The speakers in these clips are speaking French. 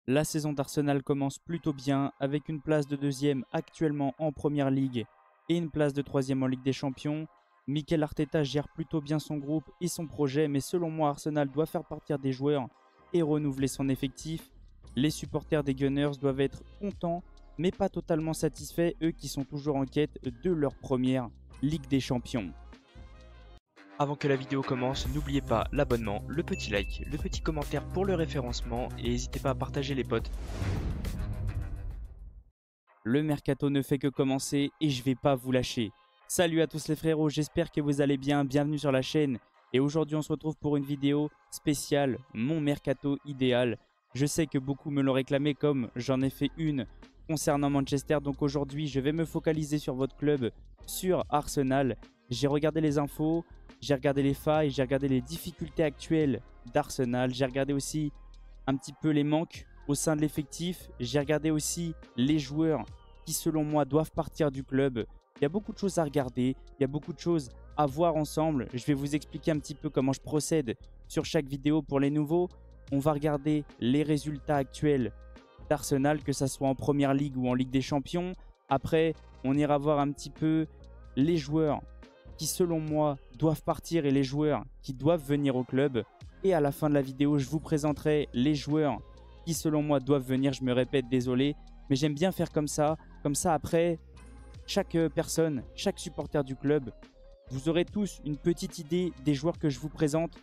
La saison d'Arsenal commence plutôt bien avec une place de deuxième actuellement en Première Ligue et une place de troisième en Ligue des Champions. Mikel Arteta gère plutôt bien son groupe et son projet, mais selon moi Arsenal doit faire partir des joueurs et renouveler son effectif. Les supporters des Gunners doivent être contents mais pas totalement satisfaits, eux qui sont toujours en quête de leur première Ligue des Champions. Avant que la vidéo commence, n'oubliez pas l'abonnement, le petit like, le petit commentaire pour le référencement et n'hésitez pas à partager les potes. Le mercato ne fait que commencer et je vais pas vous lâcher. Salut à tous les frérots, j'espère que vous allez bien, bienvenue sur la chaîne. Et aujourd'hui on se retrouve pour une vidéo spéciale, mon mercato idéal. Je sais que beaucoup me l'ont réclamé comme j'en ai fait une concernant Manchester. Donc aujourd'hui je vais me focaliser sur votre club, sur Arsenal. J'ai regardé les infos, j'ai regardé les failles, j'ai regardé les difficultés actuelles d'Arsenal. J'ai regardé aussi un petit peu les manques au sein de l'effectif. J'ai regardé aussi les joueurs qui selon moi doivent partir du club. Il y a beaucoup de choses à regarder, il y a beaucoup de choses à voir ensemble. Je vais vous expliquer un petit peu comment je procède sur chaque vidéo. Pour les nouveaux, on va regarder les résultats actuels d'Arsenal, que ce soit en Première Ligue ou en Ligue des Champions. Après, on ira voir un petit peu les joueurs qui selon moi doivent partir et les joueurs qui doivent venir au club. Et à la fin de la vidéo, je vous présenterai les joueurs qui selon moi doivent venir. Je me répète, désolé, mais j'aime bien faire comme ça. Comme ça, après, chaque personne, chaque supporter du club, vous aurez tous une petite idée des joueurs que je vous présente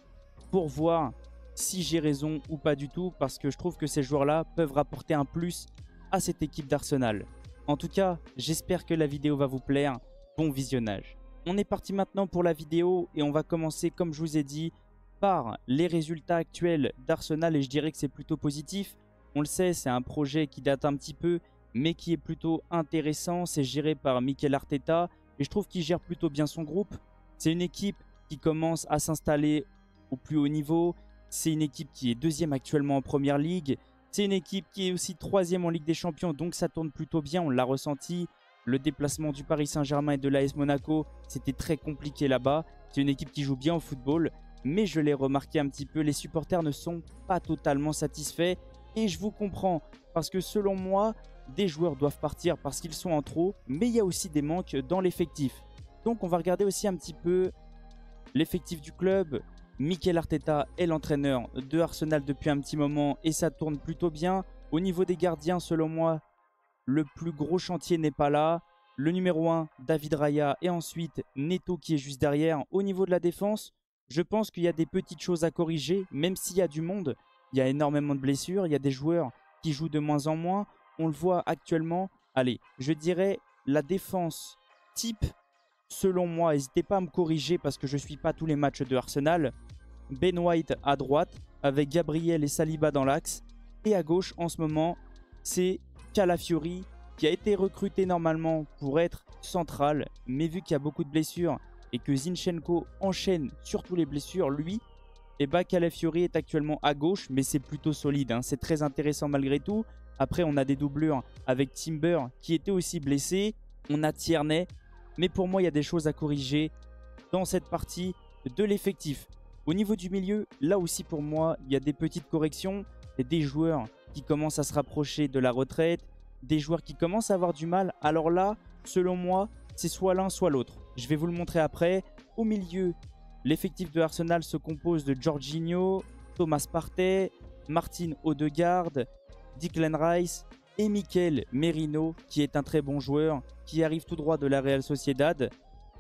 pour voir si j'ai raison ou pas du tout, parce que je trouve que ces joueurs-là peuvent rapporter un plus à cette équipe d'Arsenal. En tout cas, j'espère que la vidéo va vous plaire. Bon visionnage. On est parti maintenant pour la vidéo et on va commencer, comme je vous ai dit, par les résultats actuels d'Arsenal et je dirais que c'est plutôt positif. On le sait, c'est un projet qui date un petit peu, mais qui est plutôt intéressant. C'est géré par Mikel Arteta et je trouve qu'il gère plutôt bien son groupe. C'est une équipe qui commence à s'installer au plus haut niveau. C'est une équipe qui est deuxième actuellement en Première Ligue. C'est une équipe qui est aussi troisième en Ligue des Champions, donc ça tourne plutôt bien, on l'a ressenti. Le déplacement du Paris Saint-Germain et de l'AS Monaco, c'était très compliqué là-bas. C'est une équipe qui joue bien au football, mais je l'ai remarqué un petit peu, les supporters ne sont pas totalement satisfaits. Et je vous comprends, parce que selon moi, des joueurs doivent partir parce qu'ils sont en trop, mais il y a aussi des manques dans l'effectif. Donc on va regarder aussi un petit peu l'effectif du club. Mikel Arteta est l'entraîneur de Arsenal depuis un petit moment et ça tourne plutôt bien. Au niveau des gardiens, selon moi, le plus gros chantier n'est pas là. Le numéro 1, David Raya, et ensuite Neto qui est juste derrière. Au niveau de la défense, je pense qu'il y a des petites choses à corriger, même s'il y a du monde. Il y a énormément de blessures, il y a des joueurs qui jouent de moins en moins. On le voit actuellement. Allez, je dirais la défense type, selon moi, n'hésitez pas à me corriger parce que je ne suis pas tous les matchs de Arsenal. Ben White à droite, avec Gabriel et Saliba dans l'axe. Et à gauche, en ce moment, c'est Calafiori qui a été recruté normalement pour être central, mais vu qu'il y a beaucoup de blessures et que Zinchenko enchaîne surtout les blessures, lui, et bah Calafiori est actuellement à gauche, mais c'est plutôt solide, hein. C'est très intéressant malgré tout. Après, on a des doublures avec Timber qui était aussi blessé, on a Tierney, mais pour moi, il y a des choses à corriger dans cette partie de l'effectif. Au niveau du milieu, là aussi pour moi, il y a des petites corrections, et des joueurs qui commencent à se rapprocher de la retraite, des joueurs qui commencent à avoir du mal. Alors là, selon moi, c'est soit l'un soit l'autre. Je vais vous le montrer après. Au milieu, l'effectif de Arsenal se compose de Jorginho, Thomas Partey, Martin Odegaard, Declan Rice et Mikel Merino, qui est un très bon joueur, qui arrive tout droit de la Real Sociedad.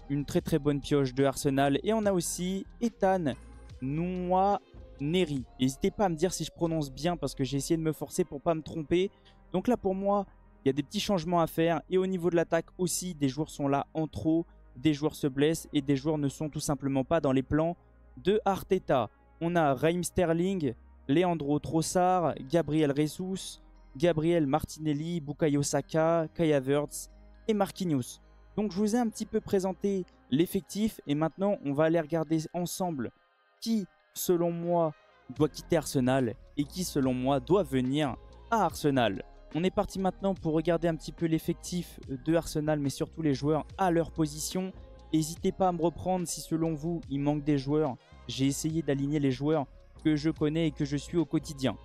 Une très très bonne pioche de Arsenal. Et on a aussi Ethan Nwaneri. N'hésitez pas à me dire si je prononce bien parce que j'ai essayé de me forcer pour pas me tromper. Donc là pour moi, il y a des petits changements à faire. Et au niveau de l'attaque aussi, des joueurs sont là en trop. Des joueurs se blessent et des joueurs ne sont tout simplement pas dans les plans de Arteta. On a Raheem Sterling, Leandro Trossard, Gabriel Jesus, Gabriel Martinelli, Bukayo Saka, Kai Havertz et Marquinhos. Donc je vous ai un petit peu présenté l'effectif et maintenant on va aller regarder ensemble qui selon moi doit quitter Arsenal et qui selon moi doit venir à Arsenal. On est parti maintenant pour regarder un petit peu l'effectif de Arsenal, mais surtout les joueurs à leur position. N'hésitez pas à me reprendre si selon vous il manque des joueurs. J'ai essayé d'aligner les joueurs que je connais et que je suis au quotidien.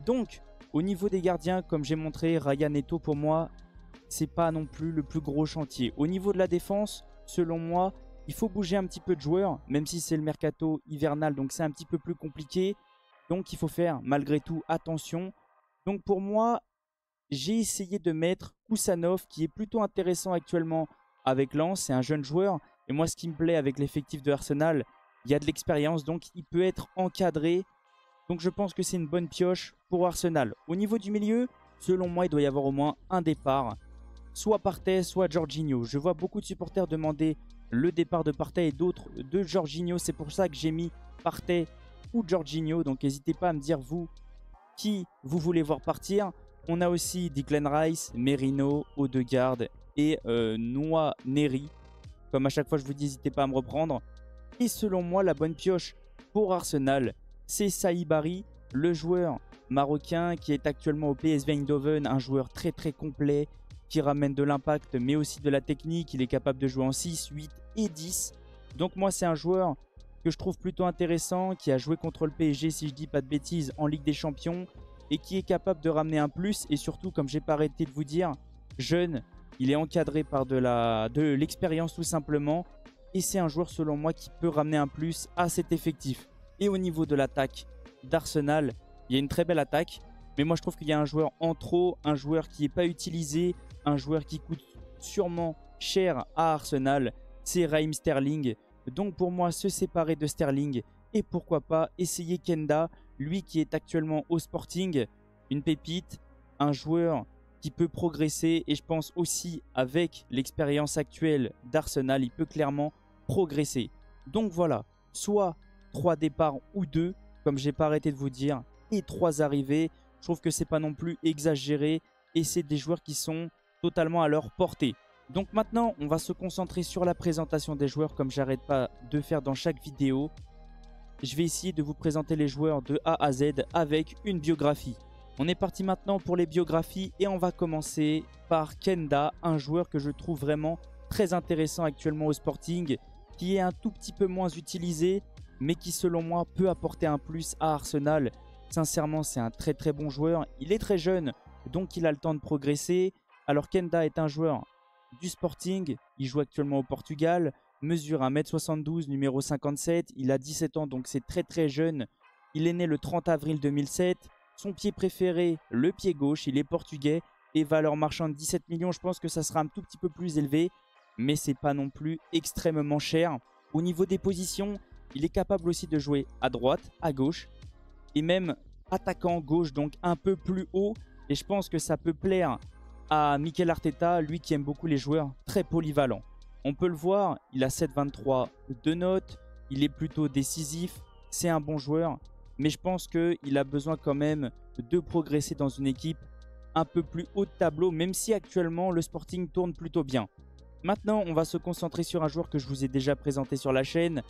Donc Au niveau des gardiens, comme j'ai montré, Ryan Neto pour moi, c'est pas non plus le plus gros chantier. Au niveau de la défense, selon moi, il faut bouger un petit peu de joueurs, même si c'est le mercato hivernal, donc c'est un petit peu plus compliqué. Donc il faut faire malgré tout attention. Donc pour moi, j'ai essayé de mettre Kusanov, qui est plutôt intéressant actuellement avec Lens. C'est un jeune joueur. Et moi, ce qui me plaît avec l'effectif de Arsenal, il y a de l'expérience, donc il peut être encadré. Donc je pense que c'est une bonne pioche pour Arsenal. Au niveau du milieu, selon moi, il doit y avoir au moins un départ. Soit Partey, soit Jorginho. Je vois beaucoup de supporters demander le départ de Partey et d'autres de Jorginho. C'est pour ça que j'ai mis Partey ou Jorginho. Donc n'hésitez pas à me dire, vous, qui vous voulez voir partir. On a aussi Declan Rice, Merino, Odegaard et Nwaneri. Comme à chaque fois, je vous dis, n'hésitez pas à me reprendre. Et selon moi, la bonne pioche pour Arsenal, c'est Saibari, le joueur marocain qui est actuellement au PSV Eindhoven. Un joueur très très complet, qui ramène de l'impact mais aussi de la technique. Il est capable de jouer en 6, 8 et 10. Donc moi, c'est un joueur que je trouve plutôt intéressant, qui a joué contre le PSG, si je dis pas de bêtises, en Ligue des Champions, et qui est capable de ramener un plus. Et surtout, comme j'ai pas arrêté de vous dire, jeune, il est encadré par de l'expérience tout simplement. Et c'est un joueur selon moi qui peut ramener un plus à cet effectif. Et au niveau de l'attaque d'Arsenal, il y a une très belle attaque. Mais moi je trouve qu'il y a un joueur en trop, un joueur qui n'est pas utilisé, un joueur qui coûte sûrement cher à Arsenal. C'est Raheem Sterling. Donc pour moi, se séparer de Sterling et pourquoi pas essayer Kenda, lui qui est actuellement au Sporting, une pépite, un joueur qui peut progresser. Et je pense aussi avec l'expérience actuelle d'Arsenal, il peut clairement progresser. Donc voilà, soit 3 départs ou 2, comme j'ai pas arrêté de vous dire, et 3 arrivées. Je trouve que c'est pas non plus exagéré et c'est des joueurs qui sont totalement à leur portée. Donc maintenant, on va se concentrer sur la présentation des joueurs comme j'arrête pas de faire dans chaque vidéo. Je vais essayer de vous présenter les joueurs de A à Z avec une biographie. On est parti maintenant pour les biographies et on va commencer par Kenda, un joueur que je trouve vraiment très intéressant actuellement au Sporting, qui est un tout petit peu moins utilisé, mais qui selon moi peut apporter un plus à Arsenal. Sincèrement, c'est un très très bon joueur. Il est très jeune, donc il a le temps de progresser. Alors Kenda est un joueur du Sporting, il joue actuellement au Portugal, mesure 1m72, numéro 57, il a 17 ans, donc c'est très très jeune. Il est né le 30 avril 2007. Son pied préféré, le pied gauche, il est portugais et valeur marchande 17 millions. Je pense que ça sera un tout petit peu plus élevé, mais c'est pas non plus extrêmement cher. Au niveau des positions, il est capable aussi de jouer à droite, à gauche et même attaquant gauche, donc un peu plus haut. Et je pense que ça peut plaire à Mikel Arteta, lui qui aime beaucoup les joueurs très polyvalents. On peut le voir, il a 7,23 de notes, il est plutôt décisif, c'est un bon joueur. Mais je pense qu'il a besoin quand même de progresser dans une équipe un peu plus haut de tableau, même si actuellement le Sporting tourne plutôt bien. Maintenant, on va se concentrer sur un joueur que je vous ai déjà présenté sur la chaîne,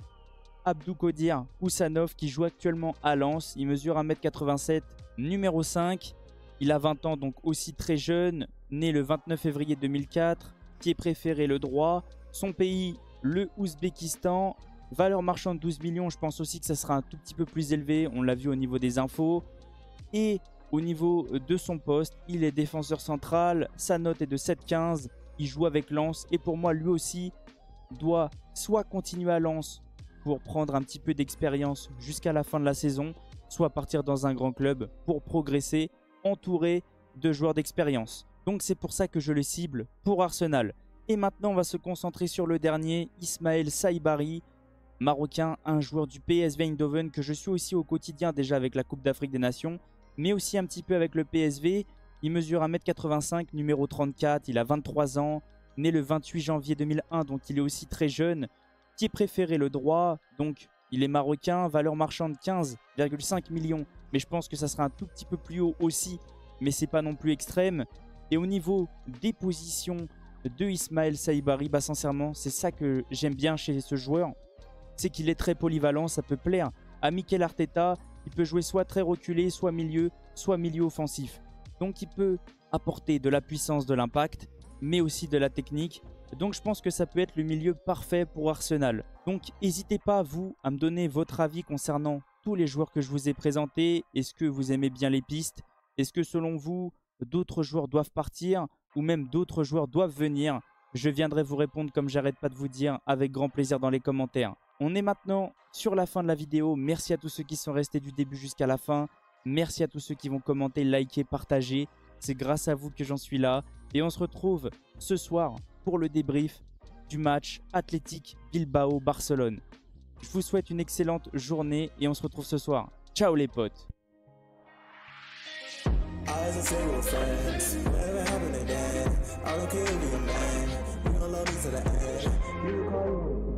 Abdoukodir Kusanov, qui joue actuellement à Lens. Il mesure 1m87, numéro 5. Il a 20 ans, donc aussi très jeune, né le 29 février 2004, pied préféré le droit. Son pays, le Ouzbékistan. Valeur marchande 12 millions, je pense aussi que ça sera un tout petit peu plus élevé, on l'a vu au niveau des infos. Et au niveau de son poste, il est défenseur central, sa note est de 7,15, il joue avec Lens. Et pour moi, lui aussi doit soit continuer à Lens pour prendre un petit peu d'expérience jusqu'à la fin de la saison, soit partir dans un grand club pour progresser, entouré de joueurs d'expérience. Donc c'est pour ça que je le cible pour Arsenal. Et maintenant, on va se concentrer sur le dernier, Ismaël Saibari, marocain, un joueur du PSV Eindhoven que je suis aussi au quotidien déjà avec la Coupe d'Afrique des Nations, mais aussi un petit peu avec le PSV. Il mesure 1m85, numéro 34, il a 23 ans, né le 28 janvier 2001, donc il est aussi très jeune. Pied préféré le droit, donc il est marocain, valeur marchande 15,5 millions, mais je pense que ça sera un tout petit peu plus haut aussi, mais c'est pas non plus extrême. Et au niveau des positions de Ismaël Saibari, bah sincèrement, c'est ça que j'aime bien chez ce joueur. C'est qu'il est très polyvalent, ça peut plaire à Mikel Arteta. Il peut jouer soit très reculé, soit milieu offensif. Donc il peut apporter de la puissance, de l'impact, mais aussi de la technique. Donc je pense que ça peut être le milieu parfait pour Arsenal. Donc n'hésitez pas, vous, à me donner votre avis concernant tous les joueurs que je vous ai présentés. Est-ce que vous aimez bien les pistes? Est-ce que selon vous, d'autres joueurs doivent partir ou même d'autres joueurs doivent venir? Je viendrai vous répondre comme j'arrête pas de vous dire avec grand plaisir dans les commentaires. On est maintenant sur la fin de la vidéo. Merci à tous ceux qui sont restés du début jusqu'à la fin. Merci à tous ceux qui vont commenter, liker, partager. C'est grâce à vous que j'en suis là. Et on se retrouve ce soir pour le débrief du match Athletic Bilbao-Barcelone. Je vous souhaite une excellente journée et on se retrouve ce soir. Ciao les potes! I was a single friends, never happened again. I don't care if you're a man, you don't love me to the end. You call me